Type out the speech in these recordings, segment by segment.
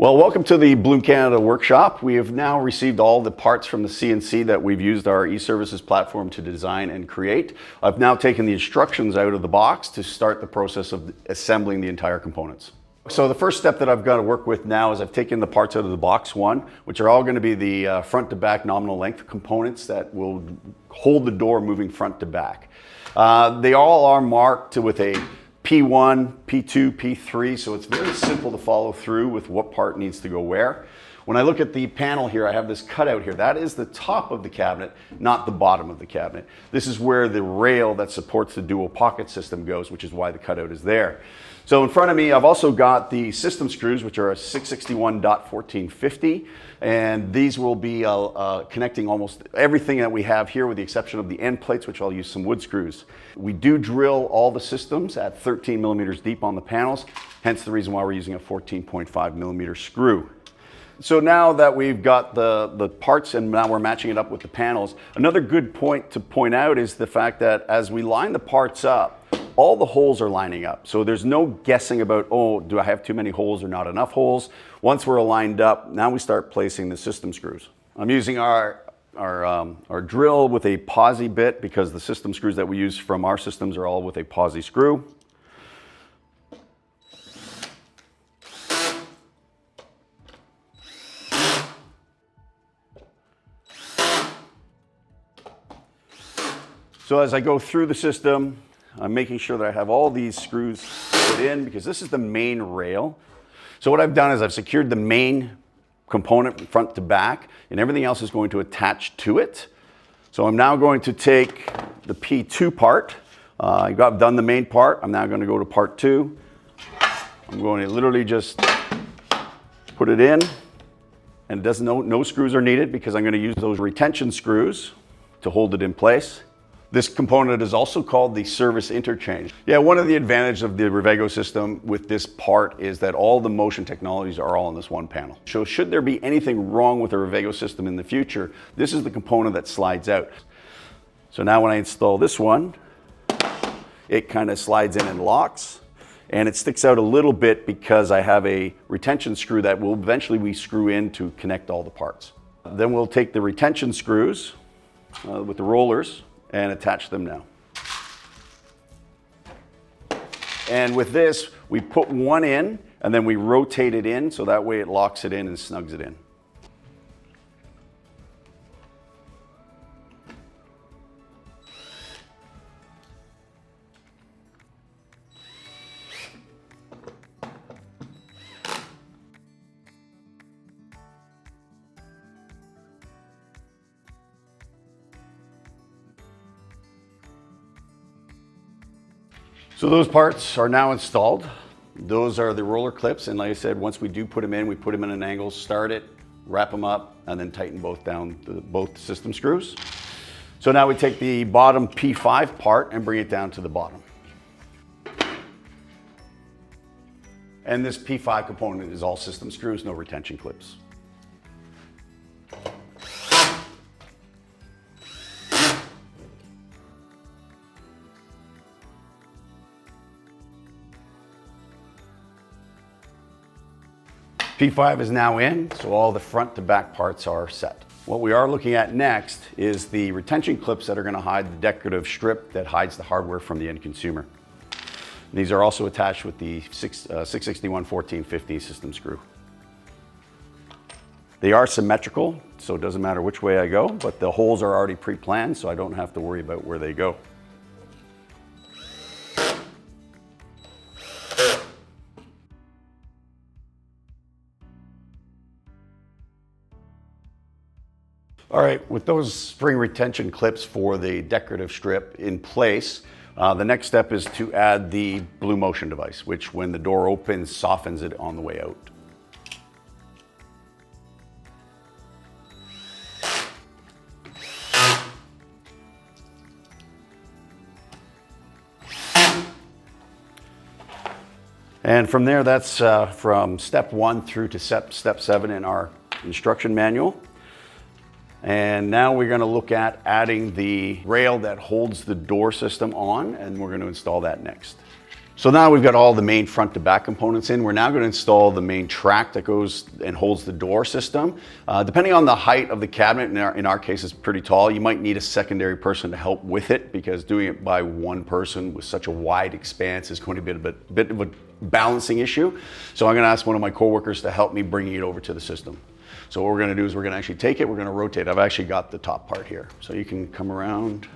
Well, welcome to the Blum Canada workshop. We have now received all the parts from the CNC that we've used our e-services platform to design and create. I've now taken the instructions out of the box to start the process of assembling the entire components. So the first step that I've got to work with now is I've taken the parts out of the box one, which are all going to be the front to back nominal length components that will hold the door moving front to back. They all are marked with a P1, P2, P3, so it's very simple to follow through with what part needs to go where. When I look at the panel here, I have this cutout here. That is the top of the cabinet, not the bottom of the cabinet. This is where the rail that supports the dual pocket system goes, which is why the cutout is there. So in front of me, I've also got the system screws, which are a 661.1450, and these will be connecting almost everything that we have here with the exception of the end plates, which I'll use some wood screws. We do drill all the systems at 13 millimeters deep on the panels, hence the reason why we're using a 14.5 millimeter screw. So now that we've got the parts and now we're matching it up with the panels, another good point to point out is the fact that as we line the parts up, all the holes are lining up. So there's no guessing about, oh, do I have too many holes or not enough holes? Once we're lined up, now we start placing the system screws. I'm using our drill with a posi bit because the system screws that we use from our systems are all with a posi screw. So as I go through the system, I'm making sure that I have all these screws put in because this is the main rail. So what I've done is I've secured the main component front to back and everything else is going to attach to it. So I'm now going to take the P2 part. I've done the main part. I'm now going to go to part 2. I'm going to literally just put it in, and no screws are needed because I'm going to use those retention screws to hold it in place. This component is also called the service interchange. Yeah, one of the advantages of the Revego system with this part is that all the motion technologies are all on this one panel. So should there be anything wrong with the Revego system in the future, this is the component that slides out. So now when I install this one, it kind of slides in and locks, and it sticks out a little bit because I have a retention screw that will eventually we screw in to connect all the parts. Then we'll take the retention screws with the rollers and attach them now. And with this, we put one in and then we rotate it in so that way it locks it in and snugs it in. So those parts are now installed. Those are the roller clips, and like I said, once we do put them in, we put them in an angle, start it, wrap them up, and then tighten both down both system screws. So now we take the bottom P5 part and bring it down to the bottom. And this P5 component is all system screws, no retention clips. P5 is now in, so all the front to back parts are set. What we are looking at next is the retention clips that are going to hide the decorative strip that hides the hardware from the end consumer. These are also attached with the 661.1450 system screw. They are symmetrical, so it doesn't matter which way I go, but the holes are already pre-planned, so I don't have to worry about where they go. All right, with those spring retention clips for the decorative strip in place, the next step is to add the Blum motion device, which when the door opens, softens it on the way out. And from there, that's from step 1 through to step 7 in our instruction manual. And now we're going to look at adding the rail that holds the door system on, and we're going to install that next. So now we've got all the main front to back components in. We're now going to install the main track that goes and holds the door system. Depending on the height of the cabinet, in our case it's pretty tall, you might need a secondary person to help with it, because doing it by one person with such a wide expanse is going to be a bit of a balancing issue. So I'm going to ask one of my coworkers to help me bringing it over to the system. So what we're going to do is we're going to actually take it, we're going to rotate. I've actually got the top part here. So you can come around.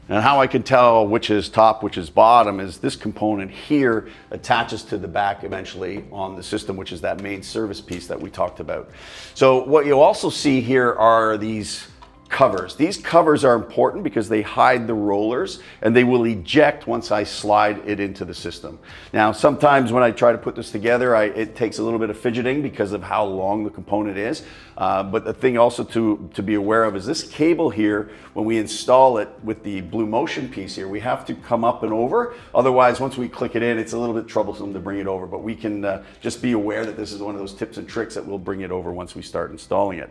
And how I can tell which is top, which is bottom, is this component here attaches to the back eventually on the system, which is that main service piece that we talked about. So what you'll also see here are these covers. These covers are important because they hide the rollers and they will eject once I slide it into the system. Now, sometimes when I try to put this together, it takes a little bit of fidgeting because of how long the component is. But the thing also to be aware of is this cable here, when we install it with the Blue Motion piece here, we have to come up and over. Otherwise, once we click it in, it's a little bit troublesome to bring it over. But we can just be aware that this is one of those tips and tricks that will bring it over once we start installing it.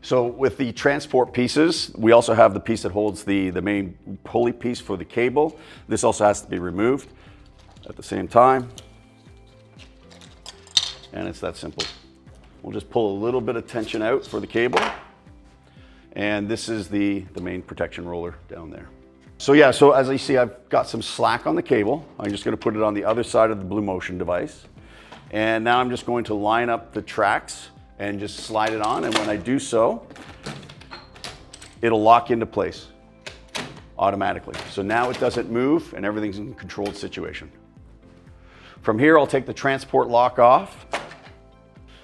So with the transport pieces, we also have the piece that holds the main pulley piece for the cable. This also has to be removed at the same time. And it's that simple. We'll just pull a little bit of tension out for the cable. And this is the main protection roller down there. So yeah, so as you see, I've got some slack on the cable. I'm just going to put it on the other side of the Blue Motion device. And now I'm just going to line up the tracks and just slide it on, and when I do so, it'll lock into place automatically. So now it doesn't move and everything's in a controlled situation. From here, I'll take the transport lock off.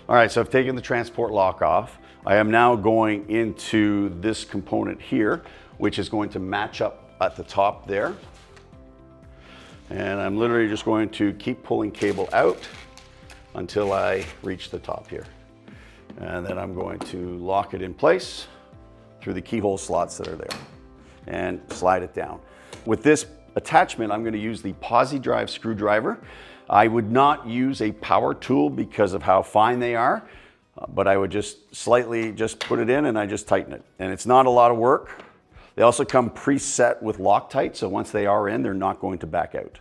All right, so I've taken the transport lock off. I am now going into this component here, which is going to match up at the top there. And I'm literally just going to keep pulling cable out until I reach the top here. And then I'm going to lock it in place through the keyhole slots that are there and slide it down. With this attachment, I'm going to use the posi drive screwdriver. I would not use a power tool because of how fine they are, but I would just slightly just put it in and I just tighten it. And it's not a lot of work. They also come preset with Loctite, so once they are in, they're not going to back out.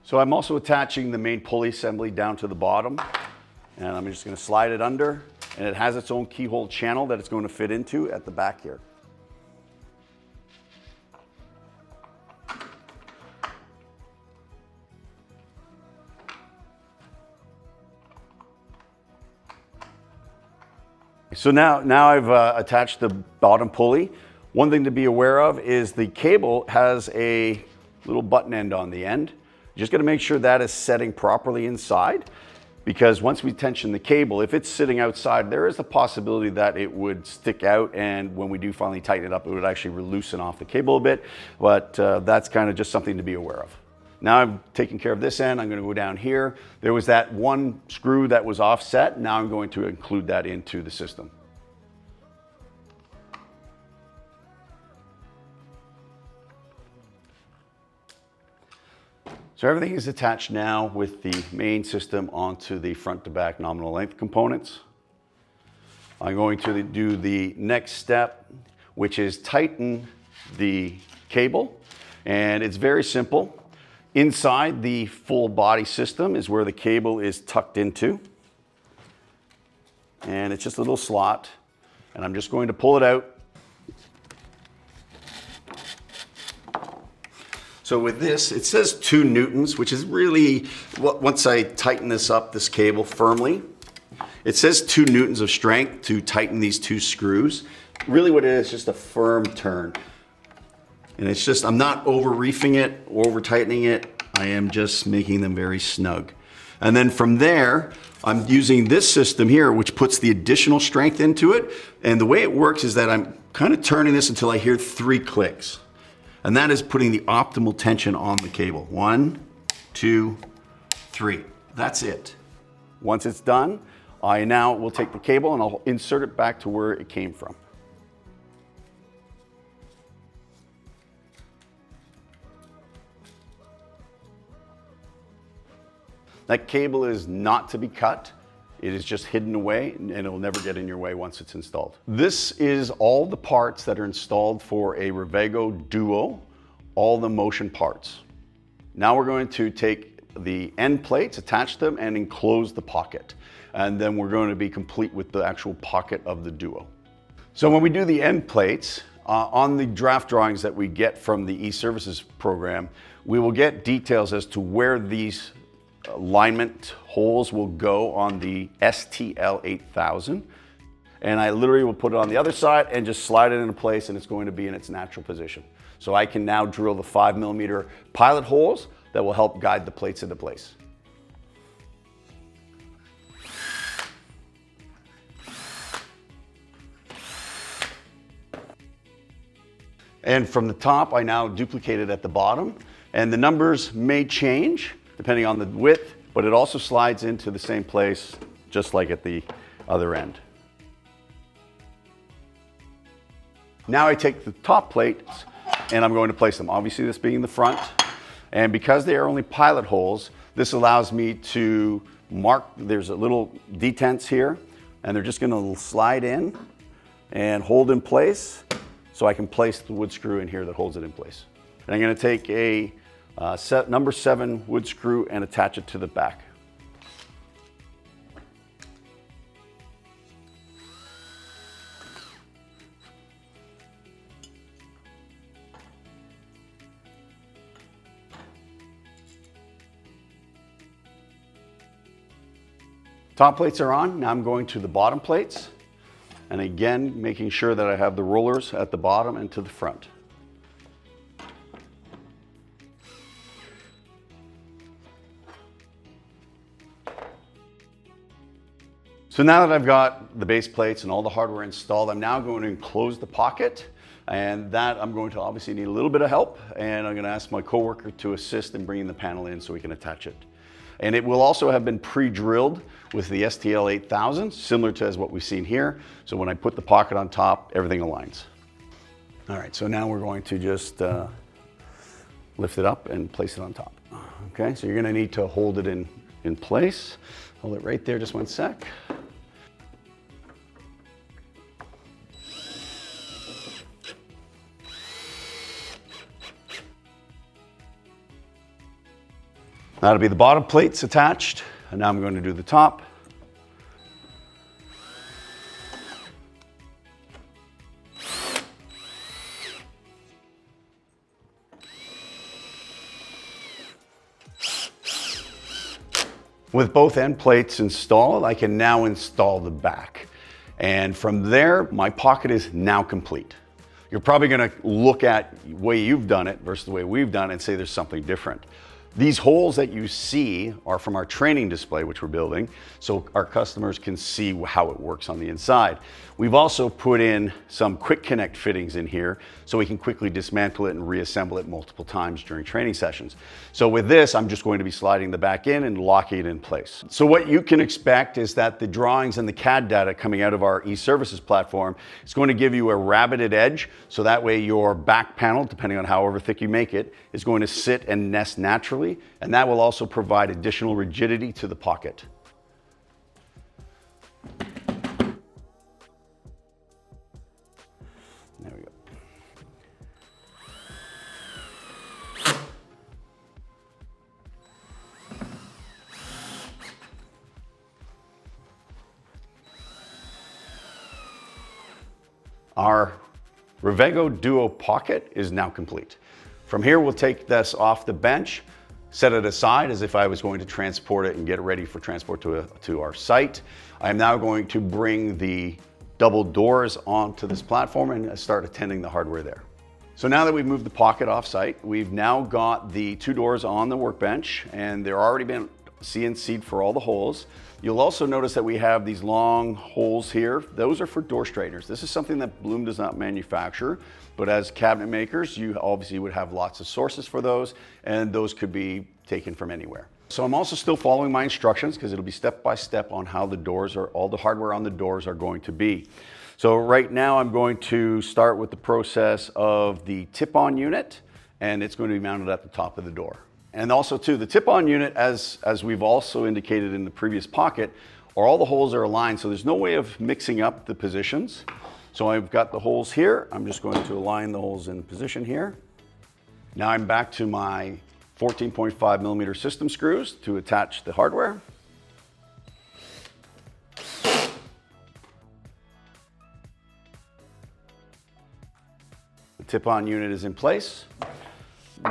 So I'm also attaching the main pulley assembly down to the bottom, and I'm just going to slide it under, and it has its own keyhole channel that it's going to fit into at the back here. So now I've attached the bottom pulley. One thing to be aware of is the cable has a little button end on the end. You just got to make sure that is setting properly inside, because once we tension the cable, if it's sitting outside, there is a possibility that it would stick out, and when we do finally tighten it up, it would actually loosen off the cable a bit, but that's kind of just something to be aware of. Now I've taken care of this end, I'm going to go down here. There was that one screw that was offset. Now I'm going to include that into the system. So everything is attached now with the main system onto the front to back nominal length components. I'm going to do the next step, which is tighten the cable. And it's very simple. Inside the full body system is where the cable is tucked into. And it's just a little slot. And I'm just going to pull it out. So with this, it says 2 newtons, which is really, once I tighten this up, this cable firmly, it says 2 newtons of strength to tighten these 2 screws. Really what it is just a firm turn. And it's just, I'm not over reefing it or over tightening it. I am just making them very snug. And then from there, I'm using this system here, which puts the additional strength into it. And the way it works is that I'm kind of turning this until I hear 3 clicks. And that is putting the optimal tension on the cable. 1, 2, 3. That's it. Once it's done, I now will take the cable and I'll insert it back to where it came from. That cable is not to be cut. It is just hidden away and it will never get in your way once it's installed. This is all the parts that are installed for a Revego Duo, all the motion parts. Now we're going to take the end plates, attach them, and enclose the pocket. And then we're going to be complete with the actual pocket of the Duo. So when we do the end plates, on the draft drawings that we get from the e-services program, we will get details as to where these alignment holes will go on the STL 8000. And I literally will put it on the other side and just slide it into place, and it's going to be in its natural position. So I can now drill the 5mm pilot holes that will help guide the plates into place. And from the top, I now duplicate it at the bottom, and the numbers may change depending on the width, but it also slides into the same place just like at the other end. Now I take the top plates and I'm going to place them, obviously this being the front, and because they are only pilot holes, this allows me to mark, there's a little detents here, and they're just going to slide in and hold in place. So I can place the wood screw in here that holds it in place. And I'm going to take a number 7 wood screw and attach it to the back. Top plates are on. Now I'm going to the bottom plates. And again, making sure that I have the rollers at the bottom and to the front. So now that I've got the base plates and all the hardware installed, I'm now going to enclose the pocket, and that I'm going to obviously need a little bit of help, and I'm going to ask my coworker to assist in bringing the panel in so we can attach it. And it will also have been pre-drilled with the STL 8000, similar to as what we've seen here. So when I put the pocket on top, everything aligns. All right, so now we're going to just lift it up and place it on top. Okay, so you're gonna need to hold it in place. Hold it right there, just one sec. That'll be the bottom plates attached, and now I'm going to do the top. With both end plates installed, I can now install the back. And from there, my pocket is now complete. You're probably gonna look at the way you've done it versus the way we've done it and say there's something different. These holes that you see are from our training display, which we're building, so our customers can see how it works on the inside. We've also put in some quick connect fittings in here so we can quickly dismantle it and reassemble it multiple times during training sessions. So with this, I'm just going to be sliding the back in and locking it in place. So what you can expect is that the drawings and the CAD data coming out of our e-services platform is going to give you a rabbited edge, so that way your back panel, depending on however thick you make it, is going to sit and nest naturally, and that will also provide additional rigidity to the pocket. There we go. Our Revego Duo pocket is now complete. From here, we'll take this off the bench, set it aside as if I was going to transport it and get it ready for transport to our site. I am now going to bring the double doors onto this platform and start attending the hardware there. So now that we've moved the pocket off site, we've now got the 2 doors on the workbench, and they're already been CNC'd for all the holes. You'll also notice that we have these long holes here. Those are for door straighteners. This is something that Blum does not manufacture, but as cabinet makers, you obviously would have lots of sources for those, and those could be taken from anywhere. So I'm also still following my instructions because it'll be step by step on how the doors are, all the hardware on the doors are going to be. So right now I'm going to start with the process of the tip-on unit, and it's going to be mounted at the top of the door. And also too, the tip-on unit, as we've also indicated in the previous pocket, all the holes are aligned, so there's no way of mixing up the positions. So I've got the holes here. I'm just going to align the holes in position here. Now I'm back to my 14.5 millimeter system screws to attach the hardware. The tip-on unit is in place.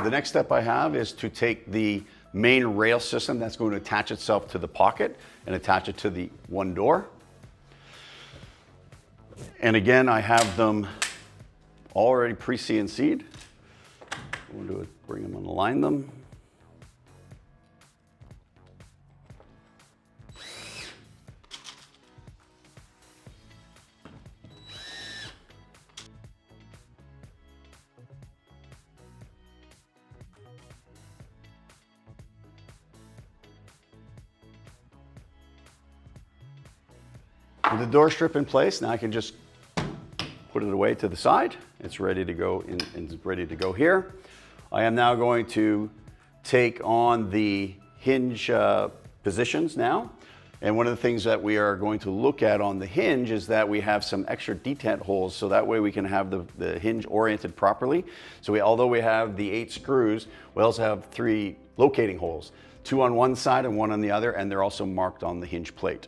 The next step I have is to take the main rail system that's going to attach itself to the pocket and attach it to the one door. And again, I have them already pre-CNC'd. We'll do it, bring them and align them. With the door strip in place, now I can just put it away to the side. It's ready to go in, and it's ready to go here. I am now going to take on the hinge positions now. And one of the things that we are going to look at on the hinge is that we have some extra detent holes, so that way we can have the hinge oriented properly. So although we have the 8 screws, we also have 3 locating holes, 2 on one side and 1 on the other, and they're also marked on the hinge plate.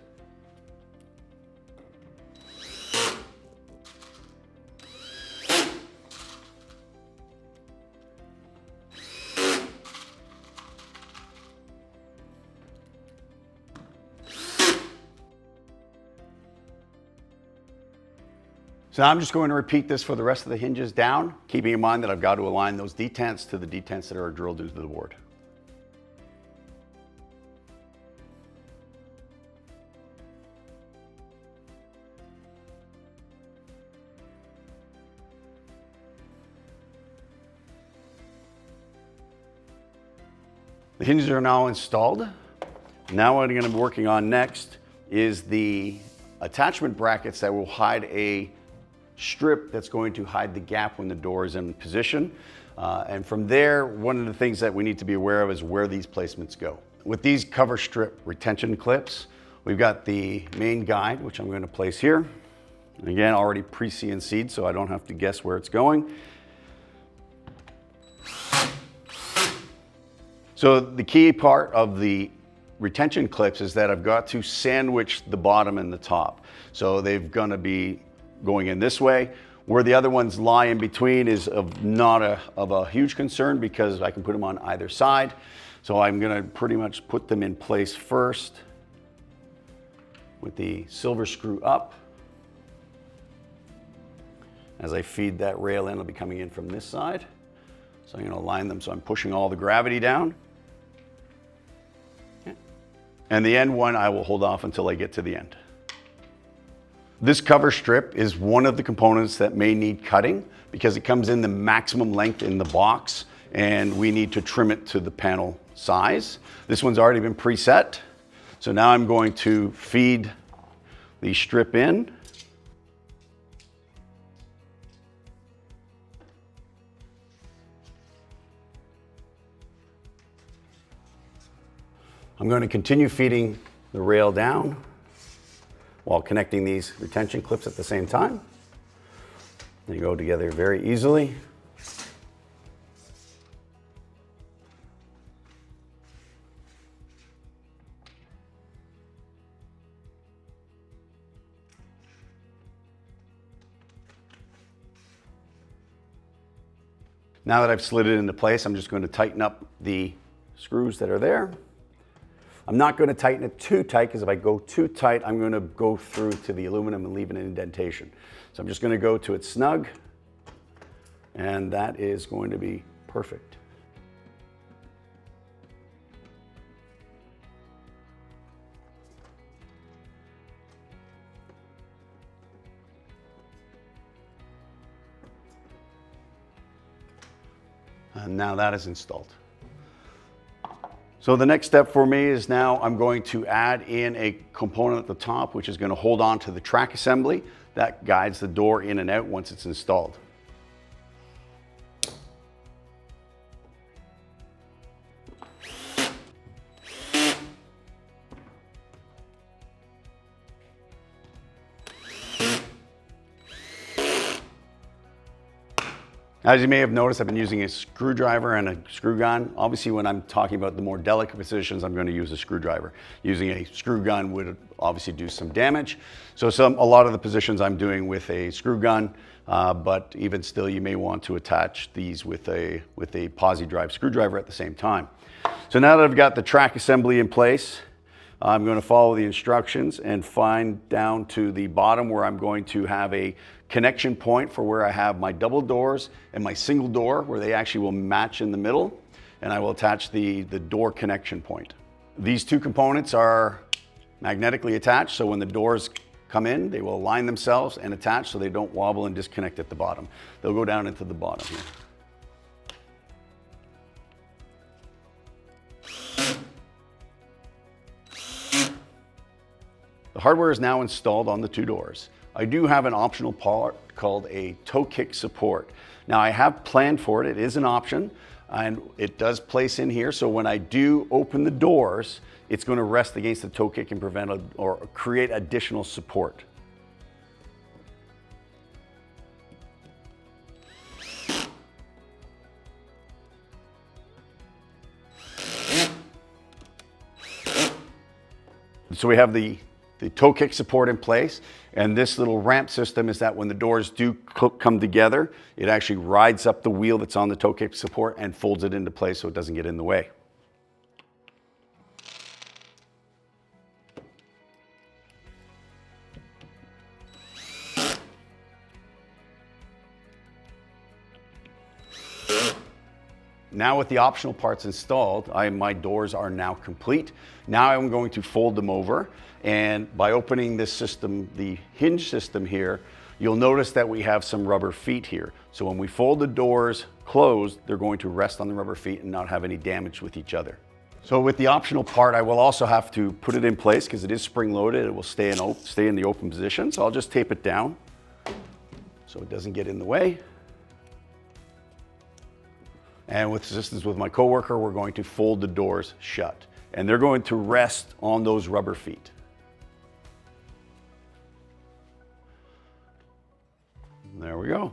So now I'm just going to repeat this for the rest of the hinges down, keeping in mind that I've got to align those detents to the detents that are drilled into the board. The hinges are now installed. Now what I'm going to be working on next is the attachment brackets that will hide a strip that's going to hide the gap when the door is in position. And from there, one of the things that we need to be aware of is where these placements go. With these cover strip retention clips, we've got the main guide, which I'm going to place here. And again, already pre-CNC'd, so I don't have to guess where it's going. So the key part of the retention clips is that I've got to sandwich the bottom and the top. So they're going to be going in this way. Where the other ones lie in between is not a huge concern because I can put them on either side. So I'm going to pretty much put them in place first with the silver screw up. As I feed that rail in, it'll be coming in from this side. So I'm going to align them so I'm pushing all the gravity down. And the end one, I will hold off until I get to the end. This cover strip is one of the components that may need cutting because it comes in the maximum length in the box and we need to trim it to the panel size. This one's already been preset. So now I'm going to feed the strip in. I'm going to continue feeding the rail down while connecting these retention clips at the same time. They go together very easily. Now that I've slid it into place, I'm just going to tighten up the screws that are there. I'm not going to tighten it too tight because if I go too tight, I'm going to go through to the aluminum and leave an indentation. So I'm just going to go to it snug, and that is going to be perfect. And now that is installed. So the next step for me is now I'm going to add in a component at the top, which is going to hold on to the track assembly that guides the door in and out once it's installed. As you may have noticed, I've been using a screwdriver and a screw gun. Obviously, when I'm talking about the more delicate positions, I'm going to use a screwdriver. Using a screw gun would obviously do some damage. So a lot of the positions I'm doing with a screw gun, but even still, you may want to attach these with a posi drive screwdriver at the same time. So now that I've got the track assembly in place, I'm going to follow the instructions and find down to the bottom where I'm going to have a connection point for where I have my double doors and my single door, where they actually will match in the middle, and I will attach the door connection point. These two components are magnetically attached, so when the doors come in, they will align themselves and attach so they don't wobble and disconnect at the bottom. They'll go down into the bottom here. The hardware is now installed on the two doors. I do have an optional part called a toe kick support. Now I have planned for it. It is an option, and it does place in here. So when I do open the doors, it's going to rest against the toe kick and prevent or create additional support. So we have the toe kick support in place, and this little ramp system is that when the doors do come together, it actually rides up the wheel that's on the toe kick support and folds it into place so it doesn't get in the way. Now with the optional parts installed, my doors are now complete. Now I'm going to fold them over, and by opening this system, the hinge system here, you'll notice that we have some rubber feet here. So when we fold the doors closed, they're going to rest on the rubber feet and not have any damage with each other. So with the optional part, I will also have to put it in place because it is spring-loaded. It will stay in the open position. So I'll just tape it down so it doesn't get in the way. And with assistance with my coworker, we're going to fold the doors shut. And they're going to rest on those rubber feet. There we go.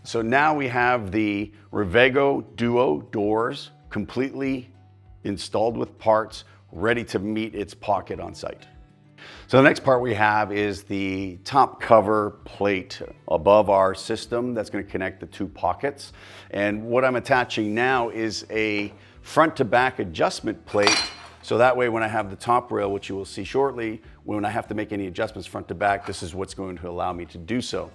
So now we have the Revego Duo doors completely installed with parts, ready to meet its pocket on site. So the next part we have is the top cover plate above our system that's going to connect the two pockets. And what I'm attaching now is a front to back adjustment plate. So that way when I have the top rail, which you will see shortly, when I have to make any adjustments front to back, this is what's going to allow me to do so.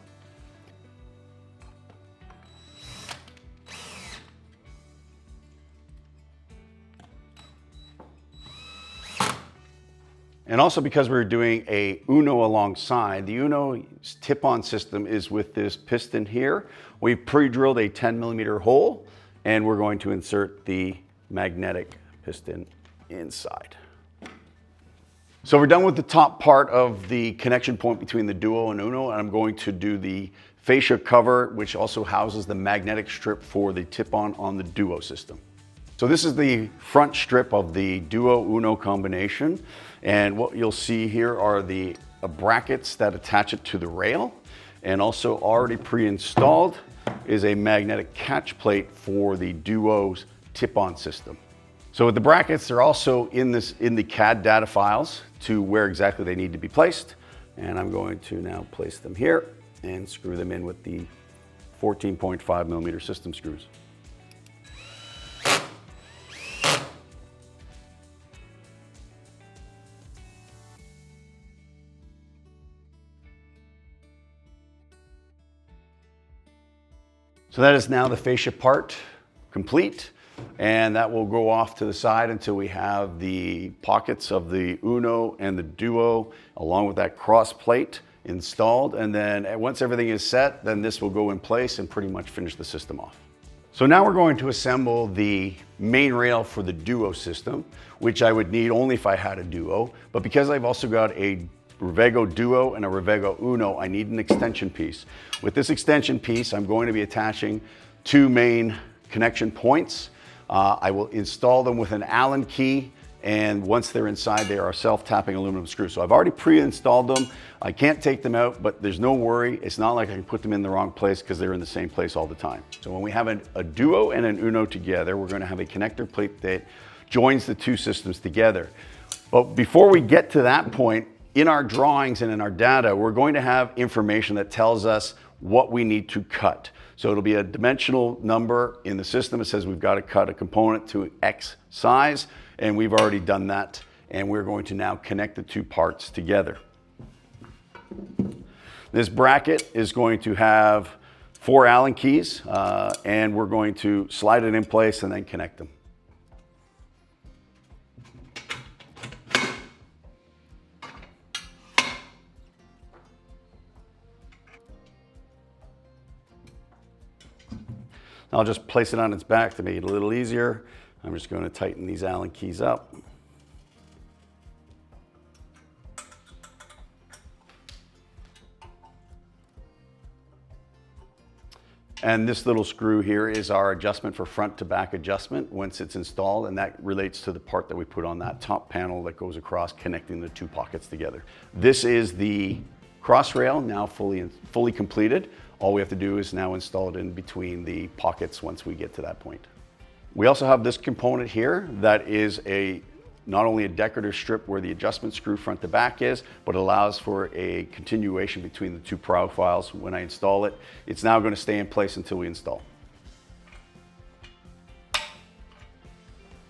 And also because we're doing a Uno alongside, the Uno tip-on system is with this piston here. We've pre-drilled a 10mm hole, and we're going to insert the magnetic piston inside. So we're done with the top part of the connection point between the Duo and Uno, and I'm going to do the fascia cover, which also houses the magnetic strip for the tip-on on the Duo system. So this is the front strip of the Duo Uno combination, and what you'll see here are the brackets that attach it to the rail, and also already pre-installed is a magnetic catch plate for the Duo's tip-on system. So with the brackets, they're also in the CAD data files to where exactly they need to be placed, and I'm going to now place them here and screw them in with the 14.5mm system screws. So that is now the fascia part complete, and that will go off to the side until we have the pockets of the Uno and the Duo along with that cross plate installed. And then once everything is set, then this will go in place and pretty much finish the system off. So now we're going to assemble the main rail for the Duo system, which I would need only if I had a Duo. But because I've also got a Revego Duo and a Revego Uno, I need an extension piece. With this extension piece, I'm going to be attaching two main connection points. I will install them with an Allen key And once they're inside, they are self-tapping aluminum screws. So I've already pre-installed them. I can't take them out, but there's no worry. It's not like I can put them in the wrong place because they're in the same place all the time. So when we have a Duo and an Uno together, we're going to have a connector plate that joins the two systems together. But before we get to that point, in our drawings and in our data, we're going to have information that tells us what we need to cut. So it'll be a dimensional number in the system. It says we've got to cut a component to X size, and we've already done that. And we're going to now connect the two parts together. This bracket is going to have 4 Allen keys, and we're going to slide it in place and then connect them. I'll just place it on its back to make it a little easier. I'm just going to tighten these Allen keys up. And this little screw here is our adjustment for front to back adjustment once it's installed, and that relates to the part that we put on that top panel that goes across, connecting the two pockets together. This is the cross rail, now fully completed. All we have to do is now install it in between the pockets once we get to that point. We also have this component here that is not only a decorative strip where the adjustment screw front to back is, but it allows for a continuation between the two profiles. When I install it, it's now going to stay in place until we install.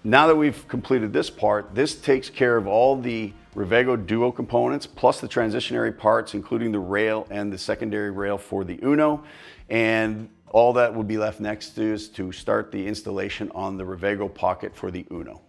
Now that we've completed this part, this takes care of all the Revego Duo components, plus the transitionary parts, including the rail and the secondary rail for the Uno. And all that would be left next is to start the installation on the Revego Pocket for the Uno.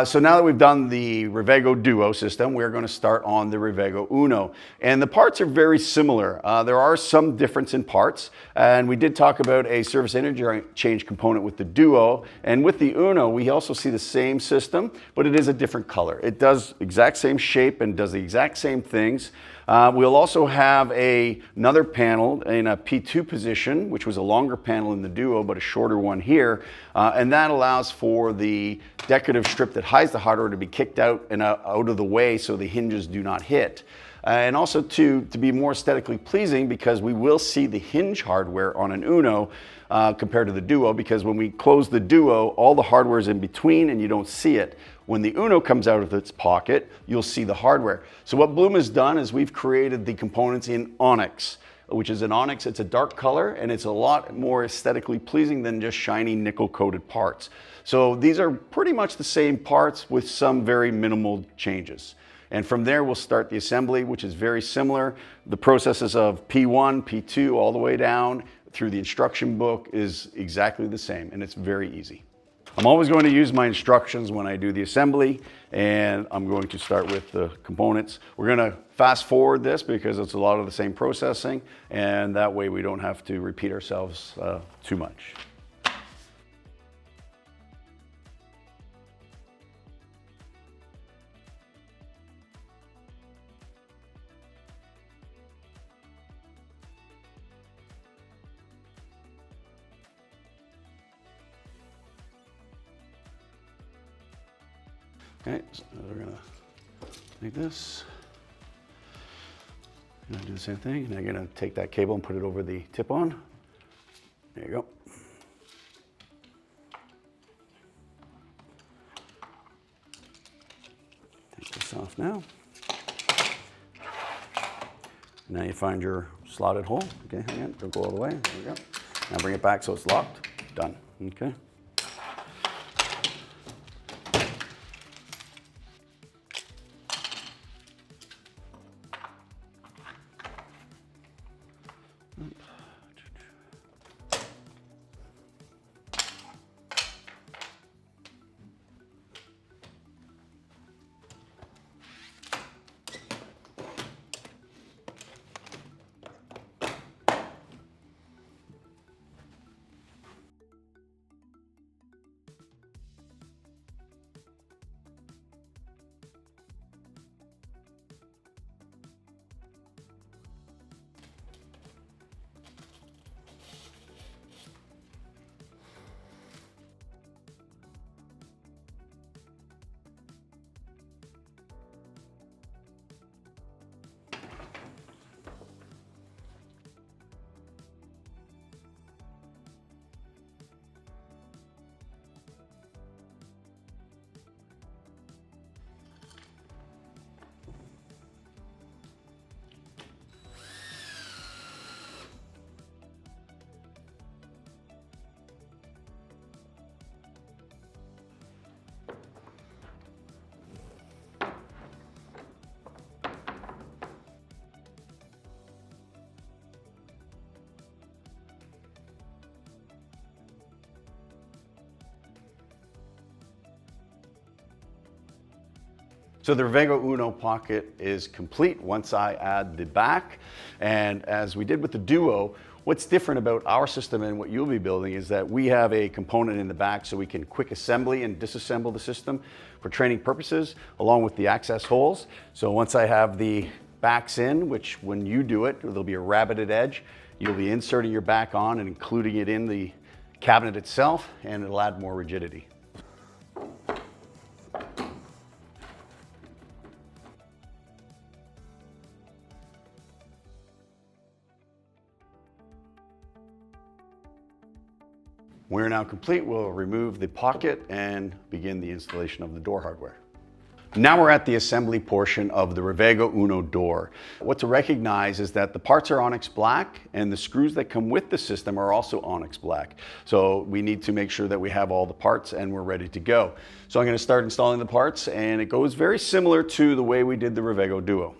So now that we've done the Revego Duo system, we're going to start on the Revego Uno. And the parts are very similar. There are some difference in parts. And we did talk about a surface interchange component with the Duo. And with the Uno, we also see the same system, but it is a different color. It does exact same shape and does the exact same things. We'll also have another panel in a P2 position, which was a longer panel in the Duo, but a shorter one here. And that allows for the decorative strip that hides the hardware to be kicked out and out of the way so the hinges do not hit. And also to be more aesthetically pleasing, because we will see the hinge hardware on an Uno compared to the Duo, because when we close the Duo, all the hardware is in between and you don't see it. When the Uno comes out of its pocket, you'll see the hardware. So what Blum has done is we've created the components in onyx, which is an onyx. It's a dark color and it's a lot more aesthetically pleasing than just shiny nickel-coated parts. So these are pretty much the same parts with some very minimal changes. And from there, we'll start the assembly, which is very similar. The processes of P1, P2, all the way down through the instruction book is exactly the same, and it's very easy. I'm always going to use my instructions when I do the assembly, and I'm going to start with the components. We're going to fast forward this because it's a lot of the same processing, and that way we don't have to repeat ourselves too much. Okay, so we're gonna take this. I'm gonna do the same thing, and I'm gonna take that cable and put it over the tip on. There you go. Take this off now. Now you find your slotted hole. Okay, hang on, don't go all the way. There we go. Now bring it back so it's locked. Done. Okay. So the Revego Uno pocket is complete once I add the back. And as we did with the Duo, what's different about our system and what you'll be building is that we have a component in the back so we can quick assembly and disassemble the system for training purposes, along with the access holes. So once I have the backs in, which when you do it, there'll be a rabbited edge, you'll be inserting your back on and including it in the cabinet itself, and it'll add more rigidity. We're now complete. We'll remove the pocket and begin the installation of the door hardware. Now we're at the assembly portion of the Revego Uno door. What to recognize is that the parts are onyx black and the screws that come with the system are also onyx black. So we need to make sure that we have all the parts and we're ready to go. So I'm going to start installing the parts, and it goes very similar to the way we did the Revego Duo.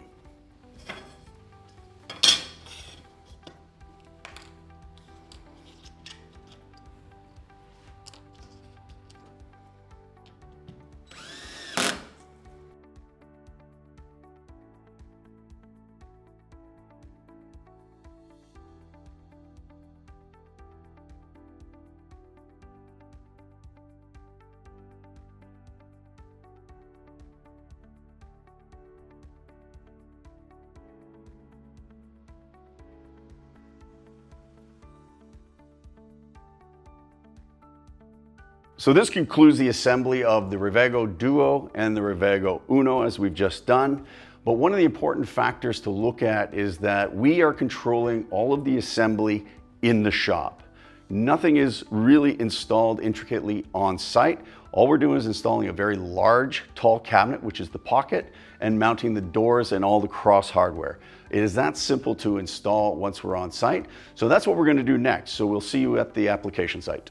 So this concludes the assembly of the Revego Duo and the Revego Uno as we've just done. But one of the important factors to look at is that we are controlling all of the assembly in the shop. Nothing is really installed intricately on site. All we're doing is installing a very large, tall cabinet, which is the pocket, and mounting the doors and all the cross hardware. It is that simple to install once we're on site. So that's what we're going to do next. So we'll see you at the application site.